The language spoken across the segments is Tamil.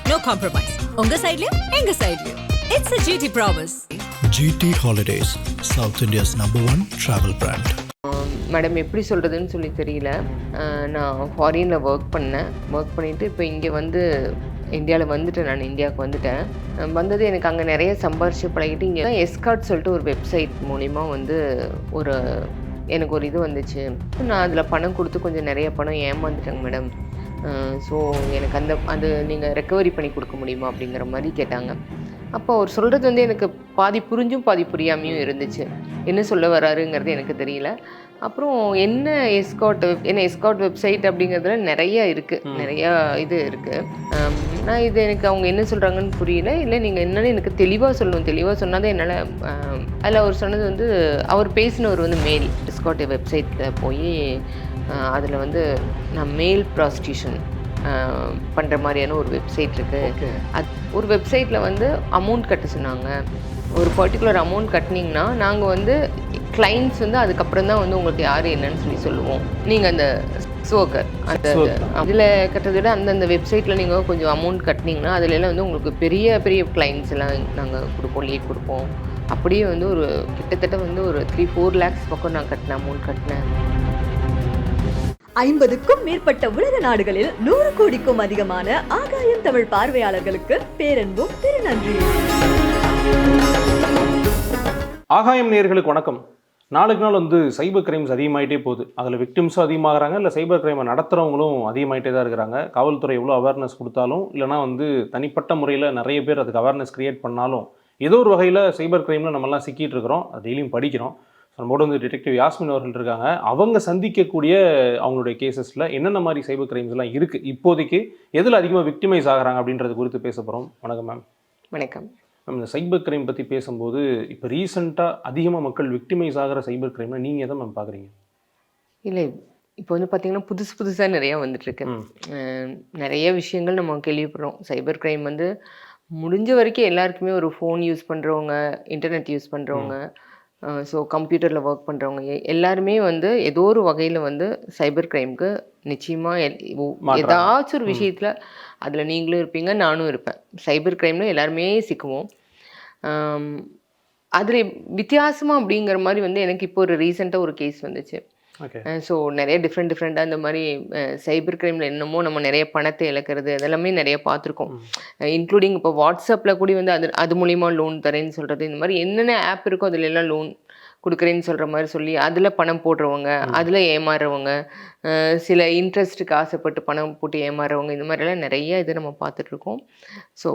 No compromise. உங்க சைடுலயும் எங்க சைடுலயும். It's a GT promise. GT Holidays, South India's #1 travel brand. Madam எப்படி சொல்கிறதுன்னு சொல்லி தெரியல. நான் ஃபாரினில் ஒர்க் பண்ணிவிட்டு இப்போ இங்கே வந்து இந்தியாவில் வந்துட்டேன். நான் இந்தியாவுக்கு வந்துட்டேன். வந்தது எனக்கு அங்கே நிறைய சம்பாரிச்சு பழகிட்டு இங்கே தான் எஸ்கார்ட் சொல்லிட்டு ஒரு வெப்சைட் மூலிமா வந்து எனக்கு ஒரு இது வந்துச்சு. நான் அதில் பணம் கொடுத்து கொஞ்சம் நிறைய பணம் ஏமாந்துட்டேங்க மேடம். ஸோ எனக்கு அது நீங்கள் ரெக்கவரி பண்ணி கொடுக்க முடியுமா அப்படிங்கிற மாதிரி கேட்டாங்க. அப்போ அவர் சொல்கிறது வந்து எனக்கு பாதி புரிஞ்சும் பாதி புரியாமையும் இருந்துச்சு. என்ன சொல்ல வராருங்கிறது எனக்கு தெரியல. அப்புறம் என்ன எஸ்கார்ட் வெப்சைட் அப்படிங்கிறதுல நிறையா இருக்குது, நிறையா இது இருக்குது. நான் இது எனக்கு அவங்க என்ன சொல்கிறாங்கன்னு புரியல. இல்லை நீங்கள் என்னென்னு எனக்கு தெளிவாக சொல்லணும். தெளிவாக சொன்னால் தான் என்னால். அதில் அவர் சொன்னது வந்து அவர் பேசினவர் வந்து மேல் எஸ்கார்ட் வெப்சைட்டில் போய் அதில் வந்து நான் மேல் ப்ராஸ்டியூஷன் பண்ணுற மாதிரியான ஒரு வெப்சைட் இருக்குது. ஒரு வெப்சைட்டில் வந்து அமௌண்ட் கட்ட சொன்னாங்க. ஒரு பர்டிகுலர் அமௌண்ட் கட்டினீங்கன்னா நாங்கள் வந்து கிளைண்ட்ஸ் வந்து அதுக்கப்புறம் தான் வந்து உங்களுக்கு யார் என்னன்னு சொல்லி சொல்லுவோம். நீங்கள் அந்த ஸ்வோக்கர் அந்த இதில் கட்டுறதை விட அந்தந்த வெப்சைட்டில் நீங்கள் கொஞ்சம் அமௌண்ட் கட்டினீங்கன்னா அதிலெல்லாம் வந்து உங்களுக்கு பெரிய பெரிய கிளைண்ட்ஸ் எல்லாம் நாங்கள் கொடுப்போம், லீட் கொடுப்போம். அப்படியே வந்து ஒரு கிட்டத்தட்ட வந்து ஒரு 3-4 lakhs பக்கம் நான் அமௌண்ட் கட்டினேன். 50க்கும் மேற்பட்ட உலக நாடுகளில் 100 கோடிக்கும் அதிகமான ஆகாயம் தமிழ் பார்வையாளர்களுக்கு பேரன்பும் திருநன்றி. ஆகாயம் நேயர்களுக்கு வணக்கம். நாளுக்கு நாள் வந்து சைபர் கிரைம்ஸ் அதிகமாகிட்டே போகுது. அதில் விக்டிம்ஸும் அதிகமாகறாங்க, இல்லை சைபர் கிரைமை நடத்துகிறவங்களும் அதிகமாகிட்டே தான் இருக்கிறாங்க. காவல்துறை எவ்வளோ அவேர்னஸ் கொடுத்தாலும், இல்லைனா வந்து தனிப்பட்ட முறையில் நிறைய பேர் அதுக்கு அவேர்னஸ் க்ரியேட் பண்ணாலும் ஏதோ ஒரு வகையில் சைபர் கிரைமில் நம்மலாம் சிக்கிட்டு இருக்கிறோம். அது டெய்லியும் படிக்கிறோம். நம்மளோட வந்து டிடெக்டிவ் யாஸ்மின் அவர்கள் இருக்காங்க. அவங்க சந்திக்கக்கூடிய அவங்களுடைய கேசஸில் என்னென்ன மாதிரி சைபர் கிரைம்ஸ்லாம் இருக்குது, இப்போதைக்கு எதில் அதிகமாக விக்டிமைஸ் ஆகிறாங்க அப்படின்றது குறித்து பேச போகிறோம். வணக்கம் மேம். வணக்கம் மேம். இந்த சைபர் கிரைம் பற்றி பேசும்போது இப்போ ரீசெண்டாக அதிகமாக மக்கள் விக்டிமைஸ் ஆகிற சைபர் கிரைமை நீங்கள் எதை மேம் பார்க்குறீங்க? இல்லை, இப்போ வந்து பார்த்திங்கன்னா புதுசாக நிறையா வந்துட்டுருக்கு. நிறைய விஷயங்கள் நம்ம கேள்விப்படுறோம். சைபர் கிரைம் வந்து முடிஞ்ச வரைக்கும் எல்லாருக்குமே ஒரு ஃபோன் யூஸ் பண்ணுறவங்க, இன்டர்நெட் யூஸ் பண்ணுறவங்க, ஸோ கம்ப்யூட்டரில் ஒர்க் பண்ணுறவங்க எல்லாருமே வந்து ஏதோ ஒரு வகையில் வந்து சைபர் கிரைமுக்கு நிச்சயமாக ஏதாச்சும் ஒரு விஷயத்தில் அதில் நீங்களும் இருப்பீங்க, நானும் இருப்பேன். சைபர் கிரைமில் எல்லாருமே சிக்குவோம். அதில் வித்தியாசமாக அப்படிங்கிற மாதிரி வந்து எனக்கு இப்போ ஒரு ரீசெண்டாக ஒரு கேஸ் வந்துச்சு. ஸோ நிறைய டிஃப்ரெண்ட்டாக இந்த மாதிரி சைபர் கிரைமில் என்னமோ நம்ம நிறைய பணத்தை இழக்கிறது அதெல்லாமே நிறைய பார்த்துருக்கோம். இன்க்ளூடிங் இப்போ வாட்ஸ்அப்பில் கூட வந்து அது மூலிமா லோன் தரேன்னு சொல்கிறது, இந்த மாதிரி என்னென்ன ஆப் இருக்கோ அதில் எல்லாம் லோன் கொடுக்குறேன்னு சொல்கிற மாதிரி சொல்லி அதில் பணம் போடுறவங்க, அதில் ஏமாறுறவங்க, சில இன்ட்ரெஸ்ட்டுக்கு ஆசைப்பட்டு பணம் போட்டு ஏமாறுறவங்க, இந்த மாதிரிலாம் நிறைய இது நம்ம பார்த்துட்ருக்கோம். ஸோ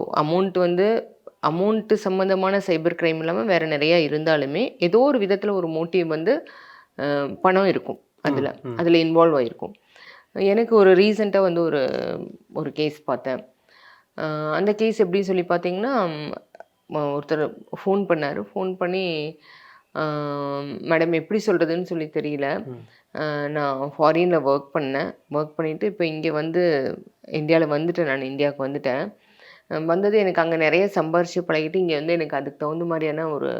அமௌண்ட்டு சம்மந்தமான சைபர் கிரைம் இல்லாமல் வேறு நிறையா இருந்தாலுமே ஏதோ ஒரு விதத்தில் ஒரு மோட்டிவ் வந்து பணம் இருக்கும், அதில் இன்வால்வ் ஆகிருக்கும். எனக்கு ஒரு ரீசெண்டாக வந்து ஒரு கேஸ் பார்த்தேன். அந்த கேஸ் எப்படி சொல்லி பார்த்தீங்கன்னா, ஒருத்தர் ஃபோன் பண்ணார். ஃபோன் பண்ணி மேடம் எப்படி சொல்கிறதுன்னு சொல்லி தெரியல. நான் ஃபாரினில் ஒர்க் பண்ணிவிட்டு இப்போ இங்கே வந்து இந்தியாவில் வந்துட்டேன். நான் இந்தியாவுக்கு வந்துட்டேன். வந்தது எனக்கு அங்கே நிறைய சம்பாரிச்சு பழகிட்டு இங்கே வந்து எனக்கு அதுக்கு தகுந்த மாதிரியான ஒரு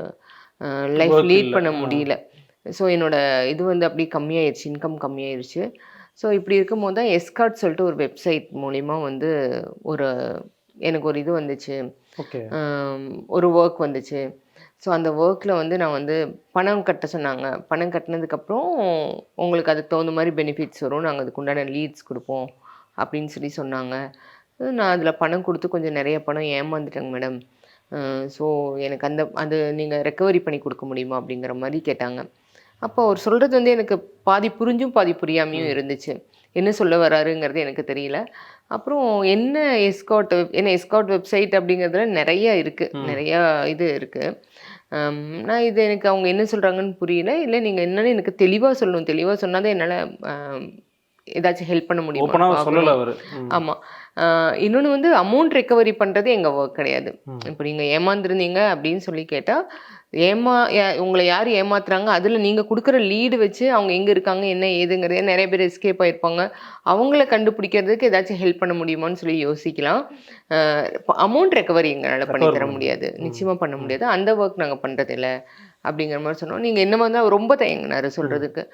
லைஃப் லீட் பண்ண முடியல. ஸோ என்னோடய இது வந்து அப்படி கம்மியாயிடுச்சு, இன்கம் கம்மியாயிடுச்சு. ஸோ இப்படி இருக்கும்போது தான் எஸ்கார்ட் சொல்லிட்டு ஒரு வெப்சைட் மூலிமா வந்து எனக்கு ஒரு இது வந்துச்சு, ஒரு ஒர்க் வந்துச்சு. ஸோ அந்த ஒர்க்கில் வந்து நான் வந்து பணம் கட்ட சொன்னாங்க. பணம் கட்டினதுக்கப்புறம் உங்களுக்கு அதுக்கு தகுந்த மாதிரி பெனிஃபிட்ஸ் வரும், நாங்கள் அதுக்கு உண்டான லீட்ஸ் கொடுப்போம் அப்படின்னு சொல்லி சொன்னாங்க. நான் அதில் பணம் கொடுத்து கொஞ்சம் நிறைய பணம் ஏமாந்துட்டேங்க மேடம். ஸோ எனக்கு அது நீங்கள் ரெக்கவரி பண்ணி கொடுக்க முடியுமா அப்படிங்கிற மாதிரி கேட்டாங்க. அப்போ அவர் சொல்கிறது வந்து எனக்கு பாதி புரிஞ்சும் பாதி புரியாமையும் இருந்துச்சு. என்ன சொல்ல வராருங்கிறது எனக்கு தெரியல. அப்புறம் என்ன எஸ்கார்ட் வெப்சைட் அப்படிங்கிறதுல நிறையா இருக்குது, நிறையா இது இருக்குது. நான் இது எனக்கு அவங்க என்ன சொல்கிறாங்கன்னு புரியல. இல்லை நீங்கள் என்னென்னு எனக்கு தெளிவாக சொல்லணும். தெளிவாக சொன்னால் தான் என்னால் ஏதாச்சும் ஹெல்ப் பண்ண முடியும். ஆமாம். இன்னொன்று வந்து அமௌண்ட் ரெக்கவரி பண்ணுறது எங்கள் ஒர்க் கிடையாது. இப்போ நீங்கள் ஏமாந்துருந்தீங்க அப்படின்னு சொல்லி கேட்டால் உங்களை யார் ஏமாத்துறாங்க, அதில் நீங்கள் கொடுக்குற லீடு வச்சு அவங்க எங்கே இருக்காங்க என்ன ஏதுங்கிறதே, நிறைய பேர் எஸ்கேப் ஆகிருப்பாங்க, அவங்கள கண்டுபிடிக்கிறதுக்கு ஏதாச்சும் ஹெல்ப் பண்ண முடியுமான்னு சொல்லி யோசிக்கலாம். அமௌண்ட் ரெக்கவரி எங்களால் பண்ணி தர முடியாது, நிச்சயமாக பண்ண முடியாது. அந்த ஒர்க் நாங்கள் பண்ணுறதில்ல அப்படிங்கிற மாதிரி சொன்னோம். நீங்கள் என்னமா இருந்தால் ரொம்ப தயங்கினார் சொல்கிறதுக்கு.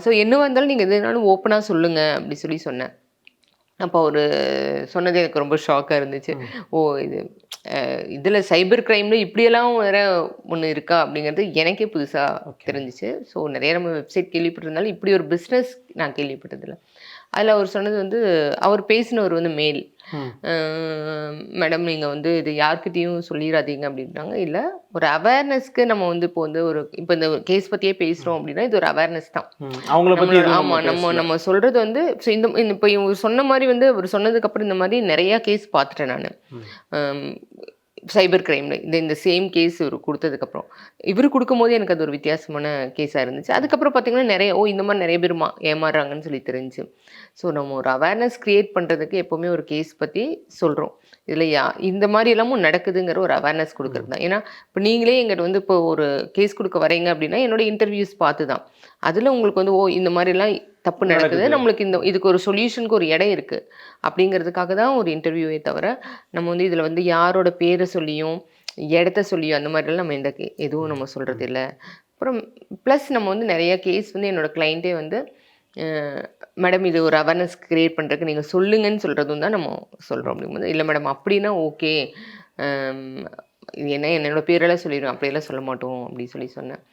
ஸோ என்னவா இருந்தாலும் நீங்கள் எதுனாலும் ஓப்பனாக சொல்லுங்கள் அப்படி சொல்லி சொன்னேன். அப்போ அவரு சொன்னது எனக்கு ரொம்ப ஷாக்காக இருந்துச்சு. ஓ! இதில் சைபர் கிரைமில் இப்படியெல்லாம் வேற ஒன்று இருக்கா அப்படிங்கிறது எனக்கே புதுசாக தெரிஞ்சிச்சு. ஸோ நிறைய நம்ம வெப்சைட் கேள்விப்பட்டிருந்தாலும் இப்படி ஒரு பிஸ்னஸ் நான் கேள்விப்பட்டதில்லை. அதில் அவர் சொன்னது வந்து அவர் பேசினவர் வந்து மேல். மேடம் நீங்கள் வந்து இது யார்கிட்டையும் சொல்லிடாதீங்க அப்படின்றாங்க. இல்லை, ஒரு அவேர்னஸ்க்கு நம்ம வந்து இப்போ இந்த கேஸ் பற்றியே பேசுகிறோம் அப்படின்னா இது ஒரு அவேர்னஸ் தான். அவங்கள பற்றி ஆமாம், நம்ம சொல்கிறது வந்து ஸோ இப்போ இவங்க சொன்ன மாதிரி வந்து அவர் சொன்னதுக்கப்புறம் இந்த மாதிரி நிறையா கேஸ் பார்த்துட்டேன் நான். சைபர் கிரைமில் இந்த சேம் கேஸ் இவர் கொடுத்ததுக்கப்புறம் இவர் கொடுக்கும்போது எனக்கு அது ஒரு வித்தியாசமான கேஸாக இருந்துச்சு. அதுக்கப்புறம் பார்த்திங்கன்னா இந்த மாதிரி நிறைய பேர் ஏமாறுறாங்கன்னு சொல்லி தெரிஞ்சு. ஸோ நம்ம ஒரு அவேர்னஸ் க்ரியேட் பண்ணுறதுக்கு எப்போவுமே ஒரு கேஸ் பற்றி சொல்கிறோம். இதில் இந்த மாதிரி எல்லாமும் நடக்குதுங்கிற ஒரு அவேர்னஸ் கொடுக்குறது தான். ஏன்னா இப்போ நீங்களே எங்கிட்ட வந்து இப்போ ஒரு கேஸ் கொடுக்க வரீங்க அப்படின்னா என்னோடய இன்டர்வியூஸ் பார்த்து தான் அதில் உங்களுக்கு வந்து இந்த மாதிரிலாம் தப்பு நடக்குது, நம்மளுக்கு இதுக்கு ஒரு சொல்யூஷனுக்கு ஒரு இடம் இருக்குது அப்படிங்கிறதுக்காக தான் ஒரு இன்டர்வியூவே தவிர நம்ம வந்து இதில் வந்து யாரோட பேரை சொல்லியும் இடத்த சொல்லியும் அந்த மாதிரிலாம் நம்ம எதுவும் நம்ம சொல்கிறது இல்லை. அப்புறம் ப்ளஸ் நம்ம வந்து நிறைய கேஸ் வந்து என்னோடய கிளைண்ட்டே வந்து மேடம் இது ஒரு அவேர்னஸ் க்ரியேட் பண்ணுறதுக்கு நீங்கள் சொல்லுங்கன்னு சொல்கிறதும் தான் நம்ம சொல்கிறோம். அப்படிங்கும்போது இல்லை மேடம் அப்படின்னா ஓகே, என்னோட பேரெல்லாம் சொல்லிடுவோம், அப்படியெல்லாம் சொல்ல மாட்டோம் அப்படின்னு சொல்லி சொன்னேன்.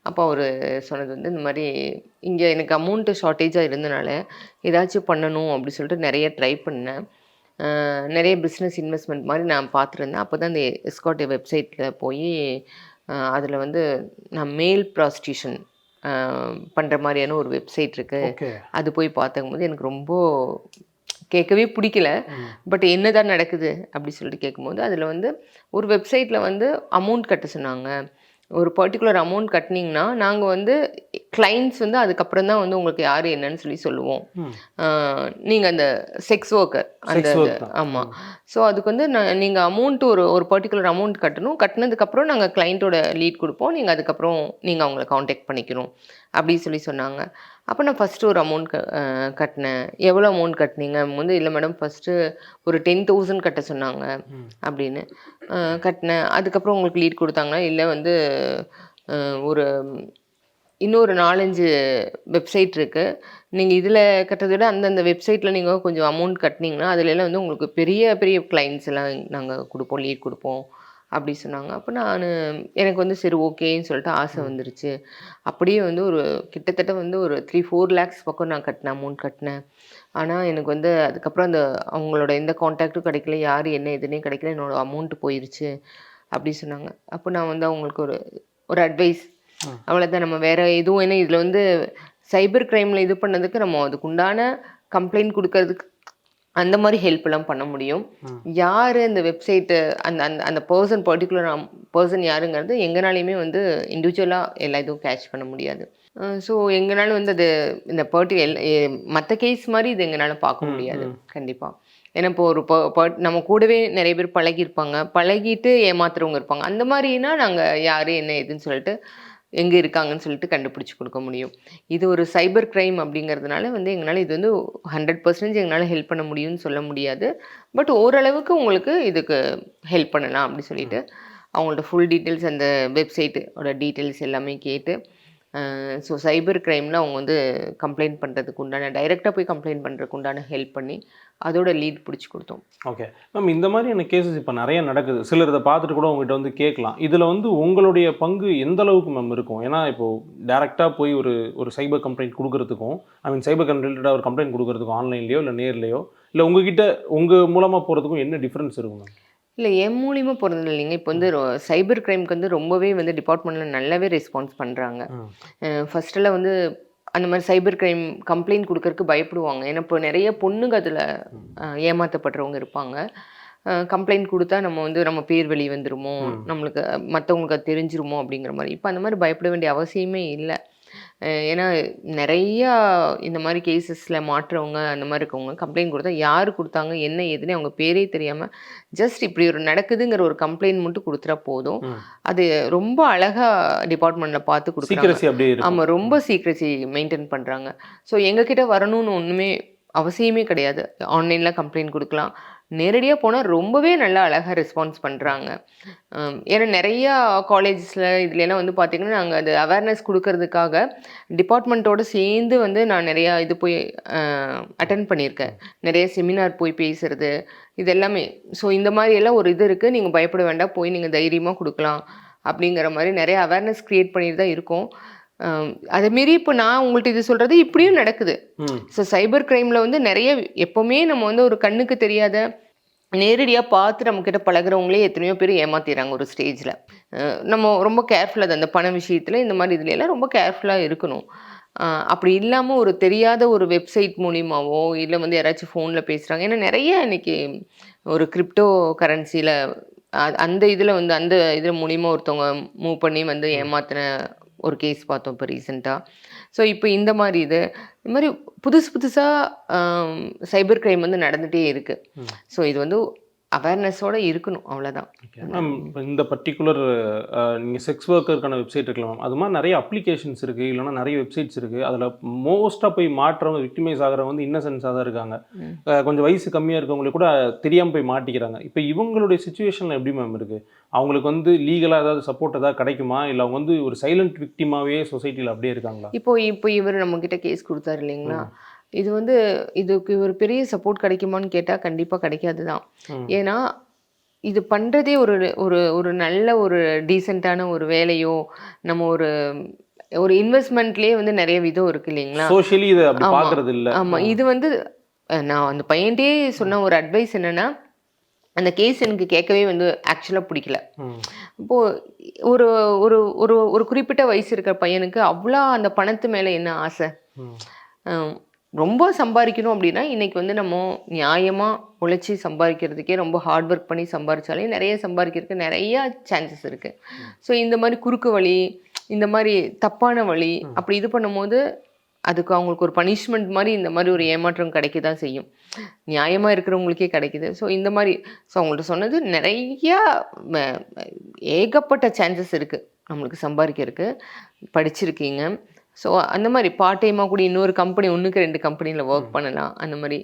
அப்போ அவர் சொன்னது வந்து இந்த மாதிரி இங்கே எனக்கு அமௌண்ட்டு ஷார்ட்டேஜாக இருந்தனால ஏதாச்சும் பண்ணணும் அப்படி சொல்லிட்டு நிறைய ட்ரை பண்ணேன். நிறைய பிஸ்னஸ் இன்வெஸ்ட்மெண்ட் மாதிரி நான் பார்த்துருந்தேன். அப்போ தான் இந்த எஸ்காட் வெப்சைட்டில் போய் அதில் வந்து நான் மேல் ப்ராஸ்டியூஷன் பண்ணுற மாதிரியான ஒரு வெப்சைட் இருக்குது. அது போய் பார்த்துக்கும்போது எனக்கு ரொம்ப கேட்கவே பிடிக்கல. பட் என்ன தான் நடக்குது அப்படி சொல்லிட்டு கேட்கும்போது அதில் வந்து ஒரு வெப்சைட்டில் வந்து அமௌண்ட் கட்ட சொன்னாங்க. ஒரு பர்டிகுலர் அமௌண்ட் கட்டினீங்கன்னா நாங்கள் வந்து கிளைண்ட்ஸ் வந்து அதுக்கப்புறம் தான் வந்து உங்களுக்கு யார் என்னன்னு சொல்லி சொல்லுவோம். நீங்கள் அந்த செக்ஸ் ஒர்க்கர் அந்த ஆமாம். ஸோ அதுக்கு வந்து நீங்கள் அமௌண்ட்டு ஒரு பர்டிகுலர் அமௌண்ட் கட்டணும். கட்டினதுக்கப்புறம் நாங்கள் கிளைண்ட்டோட லீட் கொடுப்போம். நீங்கள் அதுக்கப்புறம் நீங்கள் அவங்கள காண்டாக்ட் பண்ணிக்கணும் அப்படின்னு சொல்லி சொன்னாங்க. அப்போ நான் ஃபஸ்ட்டு ஒரு அமௌண்ட் கட்டினேன். எவ்வளோ அமௌண்ட் கட்டினீங்க வந்து இல்லை மேடம் ஃபஸ்ட்டு ஒரு 10,000 கட்ட சொன்னாங்க அப்படின்னு கட்டினேன். அதுக்கப்புறம் உங்களுக்கு லீட் கொடுத்தாங்கன்னா இல்லை வந்து ஒரு இன்னொரு 4-5 வெப்சைட் இருக்குது, நீங்கள் இதில் கட்டுறதை விட அந்தந்த வெப்சைட்டில் நீங்கள் கொஞ்சம் அமௌண்ட் கட்டினீங்கன்னா அதுலலாம் வந்து உங்களுக்கு பெரிய பெரிய கிளைண்ட்ஸ் எல்லாம் நாங்கள் கொடுப்போம், லீட் கொடுப்போம் அப்படி சொன்னாங்க. அப்போ எனக்கு வந்து சரி ஓகேன்னு சொல்லிட்டு ஆசை வந்துருச்சு. அப்படியே வந்து ஒரு கிட்டத்தட்ட வந்து ஒரு 3-4 lakhs பக்கம் நான் அமௌண்ட் கட்டினேன். ஆனால் எனக்கு வந்து அதுக்கப்புறம் அவங்களோட எந்த கான்டாக்டும் கிடைக்கல, யார் என்ன எதுனே கிடைக்கல, என்னோடய அமௌண்ட்டு போயிடுச்சு அப்படி சொன்னாங்க. அப்போ நான் வந்து அவங்களுக்கு ஒரு அட்வைஸ், அவ்வளோதான், நம்ம வேறு எதுவும் ஏன்னா இதில் வந்து சைபர் கிரைமில் இது பண்ணதுக்கு நம்ம அதுக்கு உண்டான கம்ப்ளைண்ட் கொடுக்கறதுக்கு அந்த மாதிரி ஹெல்ப்லாம் பண்ண முடியும். யார் அந்த வெப்சைட்டு அந்த அந்த அந்த பர்டிகுலர் பர்சன் யாருங்கிறது எங்கனாலையுமே வந்து இண்டிவிஜுவலாக எல்லா இதுவும் கேட்ச் பண்ண முடியாது. ஸோ எங்கனாலும் வந்து அது இந்த மற்ற கேஸ் மாதிரி இது எங்களால் பார்க்க முடியாது கண்டிப்பாக. ஏன்னா இப்போ நம்ம கூடவே நிறைய பேர் பழகியிருப்பாங்க, பழகிட்டு ஏமாத்துறவங்க இருப்பாங்க. அந்த மாதிரினா நாங்கள் யார் என்ன ஏதுன்னு சொல்லிட்டு எங்கே இருக்காங்கன்னு சொல்லிட்டு கண்டுபிடிச்சி கொடுக்க முடியும். இது ஒரு சைபர் கிரைம் அப்படிங்கிறதுனால வந்து எங்களால் இது வந்து 100% எங்களால் ஹெல்ப் பண்ண முடியும்னு சொல்ல முடியாது. பட் ஓரளவுக்கு உங்களுக்கு இதுக்கு ஹெல்ப் பண்ணலாம் அப்படி சொல்லிட்டு அவங்களோட ஃபுல் டீட்டெயில்ஸ் அந்த வெப்சைட்டோட டீட்டெயில்ஸ் எல்லாமே கேட்டு ஸோ சைபர் கிரைமில் அவங்க வந்து கம்ப்ளைண்ட் பண்ணுறதுக்கு உண்டான டைரெக்டாக போய் கம்ப்ளைண்ட் பண்ணுறதுக்கு உண்டான ஹெல்ப் பண்ணி அதோட லீட் பிடிச்சி கொடுத்தோம். ஓகே மேம், இந்த மாதிரியான கேசஸ் இப்போ நிறைய நடக்குது. சிலர் இதை பார்த்துட்டு கூட உங்கள்கிட்ட வந்து கேட்கலாம், இதில் வந்து உங்களுடைய பங்கு எந்த அளவுக்கு மேம் இருக்கும்? ஏன்னா இப்போது டேரெக்டாக போய் ஒரு சைபர் கம்ப்ளைண்ட் கொடுக்கறதுக்கும் சைபர் ரிலேட்டடாக ஒரு கம்ப்ளைண்ட் கொடுக்கறதுக்கும் ஆன்லைன்லேயோ இல்லை நேர்லையோ இல்லை உங்கள் மூலமாக போகிறதுக்கும் என்ன டிஃப்ரென்ஸ் இருக்கும் மேம்? இல்லை, என் மூலியமாக போகிறது இல்லைங்க. இப்போ வந்து சைபர் கிரைமுக்கு வந்து ரொம்பவே வந்து டிபார்ட்மெண்ட்டில் நல்லாவே ரெஸ்பான்ஸ் பண்ணுறாங்க. ஃபஸ்ட்டெல்லாம் வந்து அந்த மாதிரி சைபர் கிரைம் கம்ப்ளைண்ட் கொடுக்கறதுக்கு பயப்படுவாங்க. ஏன்னா இப்போ நிறைய பொண்ணுங்க அதில் ஏமாற்றப்படுறவங்க இருப்பாங்க. கம்ப்ளைண்ட் கொடுத்தா நம்ம பேர் வெளியே வந்துடுமோ, நம்மளுக்கு மற்றவங்களுக்கு அது தெரிஞ்சிருமோ அப்படிங்கிற மாதிரி. இப்போ அந்த மாதிரி பயப்பட வேண்டிய அவசியமே இல்லை. ஏன்னா நிறையா இந்த மாதிரி கேசஸில் மாட்டுறவங்க அந்த மாதிரி இருக்கவங்க கம்ப்ளைண்ட் கொடுத்தா யார் கொடுத்தாங்க என்ன ஏதுன்னு அவங்க பேரே தெரியாமல் ஜஸ்ட் இப்படி ஒரு நடக்குதுங்கிற ஒரு கம்ப்ளைண்ட் மட்டும் கொடுத்துட்டா போதும். அது ரொம்ப அழகாக டிபார்ட்மெண்ட்டில் பார்த்து கொடுக்குறாங்க. ஆமாம், ரொம்ப சீக்ரெசி மெயின்டைன் பண்ணுறாங்க. ஸோ எங்ககிட்ட வரணும்னு ஒன்றுமே அவசியமே கிடையாது. ஆன்லைனில் கம்ப்ளைண்ட் கொடுக்கலாம். நேரடியாக போனால் ரொம்பவே நல்லா அழகாக ரெஸ்பான்ஸ் பண்ணுறாங்க. ஏன்னா நிறையா காலேஜஸில் இதுலலாம் வந்து பார்த்திங்கன்னா நாங்கள் அது அவேர்னஸ் கொடுக்கறதுக்காக டிபார்ட்மெண்ட்டோடு சேர்ந்து வந்து நான் நிறையா இது போய் அட்டென்ட் பண்ணியிருக்கேன். நிறைய செமினார் போய் பேசுகிறது இது எல்லாமே. ஸோ இந்த மாதிரி எல்லாம் ஒரு இது இருக்குது, நீங்கள் பயப்பட வேண்டாம், போய் நீங்கள் தைரியமாக கொடுக்கலாம் அப்படிங்கிற மாதிரி நிறைய அவேர்னஸ் க்ரியேட் பண்ணிட்டு தான் இருக்கோம். அதேமாரி இப்போ நான் உங்கள்கிட்ட இது சொல்கிறது இப்படியும் நடக்குது. ஸோ சைபர் க்ரைமில் வந்து நிறைய எப்போவுமே நம்ம வந்து ஒரு கண்ணுக்கு தெரியாத நேரடியாக பார்த்து நம்மக்கிட்ட பழகிறவங்களே எத்தனையோ பேர் ஏமாத்திடுறாங்க ஒரு ஸ்டேஜில். நம்ம ரொம்ப கேர்ஃபுல்லாக அந்த பண விஷயத்தில் இந்த மாதிரி இதுலலாம் ரொம்ப கேர்ஃபுல்லாக இருக்கணும். அப்படி இல்லாமல் ஒரு தெரியாத ஒரு வெப்சைட் மூலியமாவோ இல்லை வந்து யாராச்சும் ஃபோனில் பேசுகிறாங்க. ஏன்னா நிறைய இன்றைக்கி ஒரு கிரிப்டோ கரன்சியில் அந்த இதில் வந்து அந்த இதில் மூலிமா ஒருத்தவங்க மூவ் பண்ணி வந்து ஏமாத்தின ஒரு கேஸ் பார்த்தோம் இப்போ ரீசெண்டாக. ஸோ இப்போ இந்த மாதிரி இது மாதிரி புதுசாக சைபர் க்ரைம் வந்து நடந்துகிட்டே இருக்குது. ஸோ இது வந்து அவேர்னஸோடு இருக்கணும், அவ்வளோதான். மேம் இப்போ இந்த பர்டிகுலர் நீங்கள் செக்ஸ் ஒர்க்கருக்கான வெப்சைட் இருக்கலாம் மேம், அது மாதிரி நிறைய அப்ளிகேஷன்ஸ் இருக்குது, இல்லைனா நிறைய வெப்சைட்ஸ் இருக்குது. அதில் மோஸ்ட்டாக போய் மாற்றவங்க விக்டிமைஸ் ஆகிறவங்க வந்து இன்னசென்ஸாக தான் இருக்காங்க. கொஞ்சம் வயசு கம்மியாக இருக்கவங்களுக்கு கூட தெரியாமல் போய் மாட்டிக்கிறாங்க. இப்போ இவங்களுடைய சுச்சுவேஷனில் எப்படி மேம் இருக்குது? அவங்களுக்கு வந்து லீகலாக ஏதாவது சப்போர்ட் ஏதாவது கிடைக்குமா, இல்லை அவங்க வந்து ஒரு சைலண்ட் விக்டிமாவே சொசைட்டியில் அப்படியே இருக்காங்களா? இப்போ இவர் நம்மக்கிட்ட கேஸ் கொடுத்தாரு இல்லைங்களா, இது வந்து இதுக்கு ஒரு பெரிய சப்போர்ட் கிடைக்குமான்னு கேட்டால் கண்டிப்பாக கிடைக்காது தான். ஏன்னா இது பண்ணுறதே ஒரு ஒரு ஒரு நல்ல ஒரு டீசெண்டான ஒரு வேலையோ நம்ம ஒரு ஒரு இன்வெஸ்ட்மெண்ட்லேயே வந்து நிறைய விதம் இருக்குது இல்லைங்களா. சோஷியலி இது அப்படி பார்க்கறது இல்லை. ஆமாம், இது வந்து நான் அந்த பையன்ட்டே சொன்ன ஒரு அட்வைஸ் என்னென்னா, அந்த கேஸ் எனக்கு கேட்கவே வந்து ஆக்சுவலாக பிடிக்கல. இப்போது ஒரு ஒரு ஒரு ஒரு குறிப்பிட்ட வயசு இருக்கிற பையனுக்கு அவ்வளோ அந்த பணத்து மேலே என்ன ஆசை? ரொம்ப சம்பாதிக்கணும் அப்படின்னா இன்றைக்கி வந்து நம்ம நியாயமாக உழைச்சி சம்பாதிக்கிறதுக்கே ரொம்ப ஹார்ட் ஒர்க் பண்ணி சம்பாதிச்சாலே நிறைய சம்பாதிக்கிறதுக்கு நிறையா சான்சஸ் இருக்குது. ஸோ இந்த மாதிரி குறுக்கு வழி, இந்த மாதிரி தப்பான வழி அப்படி இது பண்ணும்போது அதுக்கு அவங்களுக்கு ஒரு பனிஷ்மெண்ட் மாதிரி இந்த மாதிரி ஒரு ஏமாற்றம் கிடைக்க தான் செய்யும். நியாயமாக இருக்கிறவங்களுக்கே கிடைக்குது. ஸோ இந்த மாதிரி அவங்கள்ட்ட சொன்னது நிறையா ஏகப்பட்ட சான்சஸ் இருக்குது நம்மளுக்கு சம்பாதிக்கிறதுக்கு. படிச்சிருக்கீங்க, ஸோ அந்த மாதிரி பார்ட் டைமாக கூட இன்னொரு கம்பெனி 1-2 கம்பெனியில் ஒர்க் பண்ணலாம். அந்த மாதிரி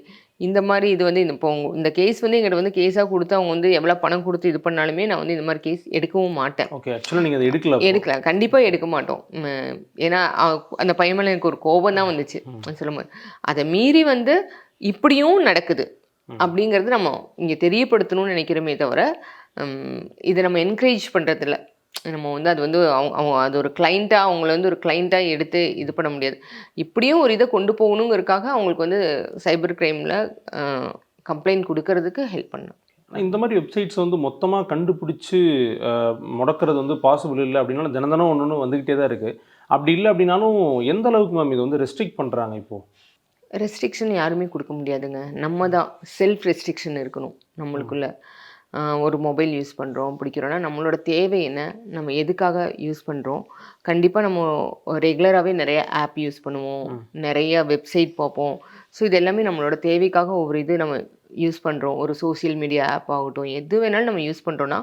இந்த மாதிரி இது வந்து இப்போ இந்த கேஸ் வந்து எங்கிட்ட வந்து கேஸாக கொடுத்து அவங்க வந்து எவ்வளோ பணம் கொடுத்து இது பண்ணாலுமே நான் வந்து இந்த மாதிரி கேஸ் எடுக்கவும் மாட்டேன். ஓகே, ஆக்சுவலாக நீங்கள் அதை எடுக்கலாம், கண்டிப்பாக எடுக்க மாட்டோம். ஏன்னா அந்த பையன் மேலே எனக்கு ஒரு கோபம் தான் வந்துச்சு சொல்லும்போது. அதை மீறி வந்து இப்படியும் நடக்குது அப்படிங்கிறது நம்ம இங்கே தெரியப்படுத்தணும்னு நினைக்கிறோமே தவிர இதை நம்ம என்கரேஜ் பண்ணுறதில்ல. நம்ம வந்து அது வந்து அவங்க அது ஒரு கிளைண்ட்டாக அவங்கள வந்து ஒரு கிளைண்ட்டாக எடுத்து இது பண்ண முடியாது. இப்படியும் ஒரு இதை கொண்டு போகணுங்கிறதுக்காக அவங்களுக்கு வந்து சைபர் க்ரைமில் கம்ப்ளைண்ட் கொடுக்கறதுக்கு ஹெல்ப் பண்ணணும். இந்த மாதிரி வெப்சைட்ஸ் வந்து மொத்தமாக கண்டுபிடிச்சி முடக்கிறது வந்து பாசிபிள் இல்லை அப்படின்னாலும் தினம் ஒன்று வந்துக்கிட்டே தான் இருக்குது. அப்படி இல்லை அப்படின்னாலும் எந்த அளவுக்கு மேம் இது வந்து ரெஸ்ட்ரிக்ட் பண்ணுறாங்க? இப்போது ரெஸ்ட்ரிக்ஷன் யாருமே கொடுக்க முடியாதுங்க. நம்ம தான் செல்ஃப் ரெஸ்ட்ரிக்ஷன் இருக்கணும் நம்மளுக்குள்ள. ஒரு மொபைல் யூஸ் பண்ணுறோம் பிடிக்கிறோன்னா நம்மளோட தேவை என்ன, நம்ம எதுக்காக யூஸ் பண்ணுறோம். கண்டிப்பாக நம்ம ரெகுலராகவே நிறைய ஆப் யூஸ் பண்ணுவோம், நிறைய வெப்சைட் பார்ப்போம். ஸோ இது எல்லாமே நம்மளோட தேவைக்காக ஒவ்வொரு இது நம்ம யூஸ் பண்ணுறோம். ஒரு சோஷியல் மீடியா ஆப் ஆகட்டும், எது வேணாலும் நம்ம யூஸ் பண்ணுறோன்னா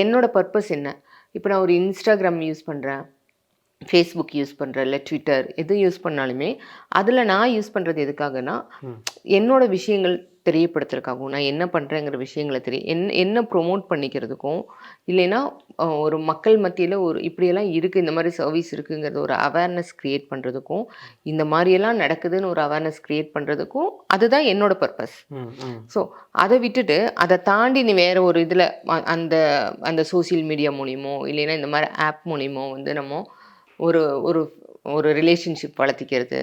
என்னோடய பர்பஸ் என்ன? இப்போ நான் ஒரு இன்ஸ்டாகிராம் யூஸ் பண்ணுறேன், ஃபேஸ்புக் யூஸ் பண்ணுறேன், இல்லை ட்விட்டர் எது யூஸ் பண்ணாலுமே அதில் நான் யூஸ் பண்ணுறது எதுக்காகனா என்னோடய விஷயங்கள் தெரியப்படுத்துறதுக்காகவும், நான் என்ன பண்ணுறேங்கிற விஷயங்களை என்ன ப்ரொமோட் பண்ணிக்கிறதுக்கும், இல்லைன்னா ஒரு மக்கள் மத்தியில் ஒரு இப்படியெல்லாம் இருக்குது, இந்த மாதிரி சர்வீஸ் இருக்குங்கிறது ஒரு அவேர்னஸ் க்ரியேட் பண்ணுறதுக்கும், இந்த மாதிரியெல்லாம் நடக்குதுன்னு ஒரு அவேர்னஸ் க்ரியேட் பண்ணுறதுக்கும் அதுதான் என்னோட பர்பஸ். ஸோ அதை விட்டுட்டு அதை தாண்டி நீ வேறு ஒரு இதில் அந்த அந்த சோசியல் மீடியா மூலியமோ இல்லைன்னா இந்த மாதிரி ஆப் மூலியமோ வந்து நம்ம ஒரு ஒரு ஒரு ரிலேஷன்ஷிப் வளர்த்திக்கிறது,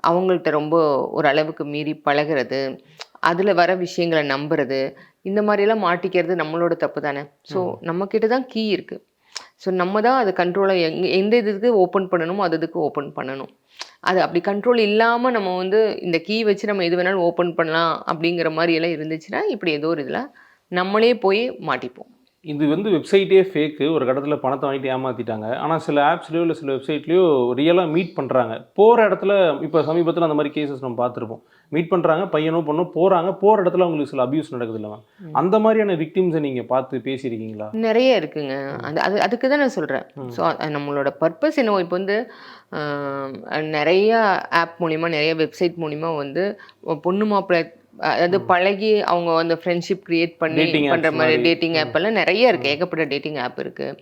அவங்கள்ட்ட ரொம்ப ஒரு அளவுக்கு மீறி பழகிறது, அதில் வர விஷயங்களை நம்புறது, இந்த மாதிரியெல்லாம் மாட்டிக்கிறது நம்மளோட தப்பு தானே. ஸோ நம்மக்கிட்ட தான் கீ இருக்குது. ஸோ நம்ம தான் அதை கண்ட்ரோலை எந்த இதுக்கு ஓப்பன் பண்ணணுமோ அதுக்கு ஓப்பன் பண்ணணும். அது அப்படி கண்ட்ரோல் இல்லாமல் நம்ம வந்து இந்த கீ வச்சு நம்ம எது வேணாலும் ஓப்பன் பண்ணலாம் அப்படிங்கிற மாதிரி எல்லாம் இருந்துச்சுன்னா இப்படி ஏதோ ஒரு இதில் நம்மளே போய் மாட்டிப்போம். இது வந்து வெப்சைட்டே ஃபேக்கு, ஒரு கட்டத்தில் பணத்தை வாங்கிட்டு ஏமாற்றிட்டாங்க. ஆனால் சில ஆப்ஸ்லேயோ இல்லை சில வெப்சைட்லேயோ ரியலாக மீட் பண்ணுறாங்க. போகிற இடத்துல இப்போ சமீபத்தில் அந்த மாதிரி கேசஸ் நம்ம பார்த்துருப்போம். மீட் பண்ணுறாங்க, பையனோ பொண்ணோ போகிறாங்க, போகிற இடத்துல அவங்களுக்கு சில அபியூஸ் நடக்குது இல்லைமா? அந்த மாதிரியான விக்டிம்ஸை நீங்கள் பார்த்து பேசியிருக்கீங்களா? நிறைய இருக்குங்க. அதுக்கு தான் நான் சொல்கிறேன். ஸோ நம்மளோட பர்பஸ் என்னவோ இப்போ வந்து நிறைய ஆப் மூலிமா, நிறைய வெப்சைட் மூலிமா வந்து பொண்ணு மாப்பிள்ளை அதாவது பழகி அவங்க வந்து ஃப்ரெண்ட்ஷிப் கிரியேட் பண்ணி பண்ணுற மாதிரி டேட்டிங் ஆப் எல்லாம் நிறைய இருக்குது. ஏகப்பட்ட டேட்டிங் ஆப் இருக்குது.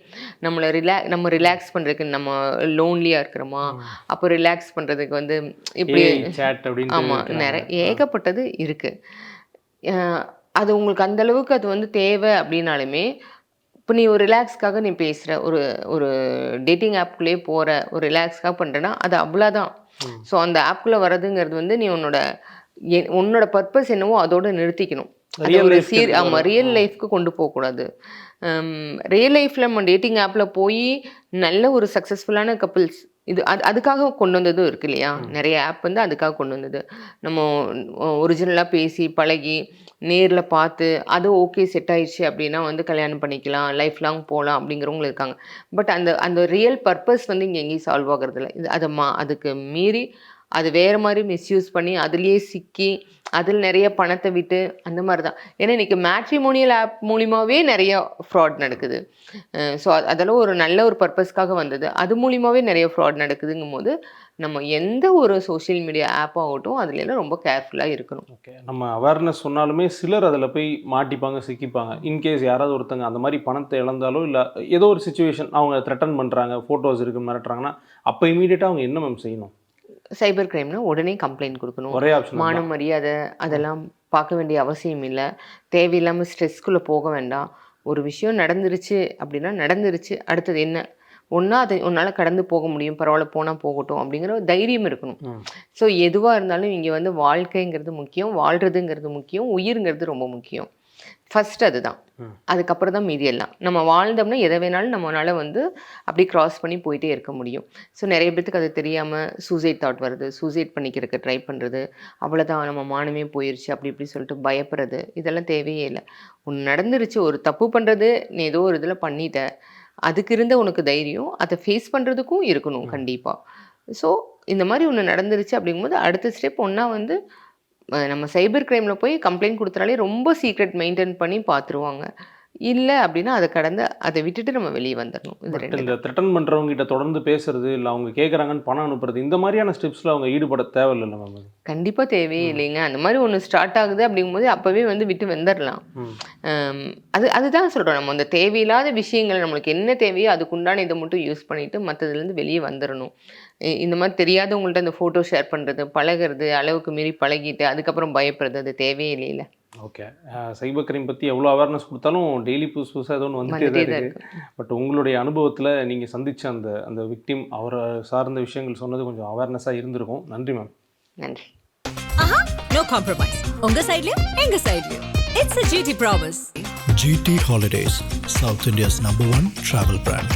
நம்ம ரிலாக்ஸ் பண்ணுறதுக்கு, நம்ம லோன்லியாக இருக்கிறோமா அப்போ ரிலாக்ஸ் பண்ணுறதுக்கு வந்து இப்படி ஆமாம் நிறைய ஏகப்பட்டது இருக்குது. அது உங்களுக்கு அந்தளவுக்கு அது வந்து தேவை அப்படின்னாலுமே, இப்போ நீ ஒரு ரிலாக்ஸ்க்காக நீ பேசுகிற ஒரு டேட்டிங் ஆப்குள்ளேயே போகிற ஒரு ரிலாக்ஸ்க்காக பண்ணுறேன்னா அது அவ்வளோதான். ஸோ அந்த ஆப்குள்ளே வர்றதுங்கிறது வந்து நீ உன்னோட பர்பஸ் என்னவோ அதோட நிறுத்திக்கணும். ஆமாம், ரியல் லைஃப்க்கு கொண்டு போகக்கூடாது. ரியல் லைஃப்பில் நம்ம டேட்டிங் ஆப்பில் போய் நல்ல ஒரு சக்ஸஸ்ஃபுல்லான கப்பிள்ஸ் அதுக்காக கொண்டு வந்ததும் இருக்கு இல்லையா? நிறைய ஆப் வந்து அதுக்காக கொண்டு வந்தது. நம்ம ஒரிஜினலாக பேசி பழகி நேரில் பார்த்து அது ஓகே செட் ஆயிடுச்சு அப்படின்னா வந்து கல்யாணம் பண்ணிக்கலாம், லைஃப் லாங் போகலாம் அப்படிங்கிறவங்களும் இருக்காங்க. பட் அந்த ரியல் பர்பஸ் வந்து இங்கே எங்கேயும் சால்வ் ஆகுறதில்ல. அதுக்கு மீறி அது வேறு மாதிரி மிஸ்யூஸ் பண்ணி அதுலேயே சிக்கி அதில் நிறைய பணத்தை விட்டு அந்த மாதிரி தான். ஏன்னா இன்றைக்கி மேட்ரிமோனியல் ஆப் மூலிமாவே நிறைய ஃப்ராட் நடக்குது. ஸோ அதெல்லாம் ஒரு நல்ல ஒரு பர்பஸ்க்காக வந்தது, அது மூலிமாவே நிறைய ஃப்ராட் நடக்குதுங்கும் போது நம்ம எந்த ஒரு சோஷியல் மீடியா ஆப் ஆகட்டும் அதுலாம் ரொம்ப கேர்ஃபுல்லாக இருக்கணும். ஓகே, நம்ம அவேர்னஸ் சொன்னாலுமே சிலர் அதில் போய் மாட்டிப்பாங்க, சிக்கிப்பாங்க. இன்கேஸ் யாராவது ஒருத்தங்க அந்த மாதிரி பணத்தை இழந்தாலோ இல்லை ஏதோ ஒரு சுச்சுவேஷன் அவங்க த்ரெட்டன் பண்ணுறாங்க, ஃபோட்டோஸ் இருக்குன்னு மிரட்டுறாங்கன்னா அப்போ இமீடியட்டாக அவங்க என்ன மேம் செய்யணும்? சைபர் கிரைம்னா உடனே கம்ப்ளைண்ட் கொடுக்கணும். ஒரே ஆப்ஷன். மான மரியாதை அதெல்லாம் பார்க்க வேண்டிய அவசியம் இல்லை. தேவையில்லாமல் ஸ்ட்ரெஸ்க்குள்ளே போக வேண்டாம். ஒரு விஷயம் நடந்துருச்சு அப்படின்னா நடந்துருச்சு, அடுத்தது என்ன ஒன்றா அதை உன்னால் கடந்து போக முடியும், பரவாயில்ல போனால் போகட்டும் அப்படிங்கிற ஒரு தைரியம் இருக்கணும். ஸோ எதுவாக இருந்தாலும் இங்கே வந்து வாழ்க்கைங்கிறது முக்கியம், வாழ்கிறதுங்கிறது முக்கியம், உயிருங்கிறது ரொம்ப முக்கியம். ஃபர்ஸ்ட் அதுதான், அதுக்கப்புறம் தான் மீதி எல்லாம். நம்ம வாழ்ந்தோம்னா எதை வேணாலும் நம்மளால் வந்து அப்படி க்ராஸ் பண்ணி போயிட்டே இருக்க முடியும். ஸோ நிறைய பேருக்கு அது தெரியாமல் சூசைட் தாட் வருது, சூசைட் பண்ணிக்கிறதுக்கு ட்ரை பண்ணுறது, அவ்வளோதான் நம்ம மானமே போயிடுச்சு அப்படி இப்படி சொல்லிட்டு பயப்படுறது, இதெல்லாம் தேவையே இல்லை. ஒன்று நடந்துருச்சு, ஒரு தப்பு பண்ணுறது நீ ஏதோ ஒரு இதில் பண்ணிட்ட, அதுக்கு இருந்த உனக்கு தைரியம் அதை ஃபேஸ் பண்ணுறதுக்கும் இருக்கணும் கண்டிப்பாக. ஸோ இந்த மாதிரி ஒன்று நடந்துருச்சு அப்படிங்கும்போது அடுத்த ஸ்டெப் ஒன்றா வந்து நம்ம சைபர் கிரைமில் போய் கம்ப்ளைண்ட் கொடுத்தாலே ரொம்ப சீக்ரெட் மெயின்டைன் பண்ணி பார்த்துருவாங்க. இல்லை அப்படின்னா அதை கடந்து அதை விட்டுட்டு நம்ம வெளியே வந்துடணும். இந்த த்ரெட்டன் பண்ணுறவங்க கிட்ட தொடர்ந்து பேசுறது இல்லை அவங்க கேட்குறாங்கன்னு பணம் அனுப்புறது, இந்த மாதிரியான ஸ்டெப்ஸில் அவங்க ஈடுபட தேவையில்லை மேம்? கண்டிப்பாக தேவையே இல்லைங்க. அந்த மாதிரி ஒன்று ஸ்டார்ட் ஆகுது அப்படிங்கும்போது அப்போவே வந்து விட்டு வந்துடலாம். அதுதான் சொல்கிறோம், நம்ம அந்த தேவையில்லாத விஷயங்கள் நம்மளுக்கு என்ன தேவையோ அதுக்குண்டான இதை மட்டும் யூஸ் பண்ணிவிட்டு மற்றதுலேருந்து வெளியே வந்துடணும். இந்த மாதிரி தெரியாதவங்கள்ட்ட அந்த ஃபோட்டோ ஷேர் பண்ணுறது, பழகிறது, அளவுக்கு மீறி பழகிட்டு அதுக்கப்புறம் பயப்படுறது, அது தேவையே இல்லைல்ல. ஓகே, சைபர் கிரைம் பற்றி எவ்வளோ அவேர்னஸ் கொடுத்தாலும் டெய்லி புதுசாக ஏதோ ஒன்று வந்துட்டே தான் இருக்குது. பட் உங்களுடைய அனுபவத்தில் நீங்கள் சந்தித்த அந்த விக்டிம் அவரை சார்ந்த விஷயங்கள் சொன்னது கொஞ்சம் அவேர்னஸாக இருந்திருக்கும். நன்றி மேம். நன்றி. No compromise. உங்க சைடுலயும் எங்க சைடுலயும். It's a GT promise. GT Holidays, South India's #1 travel brand.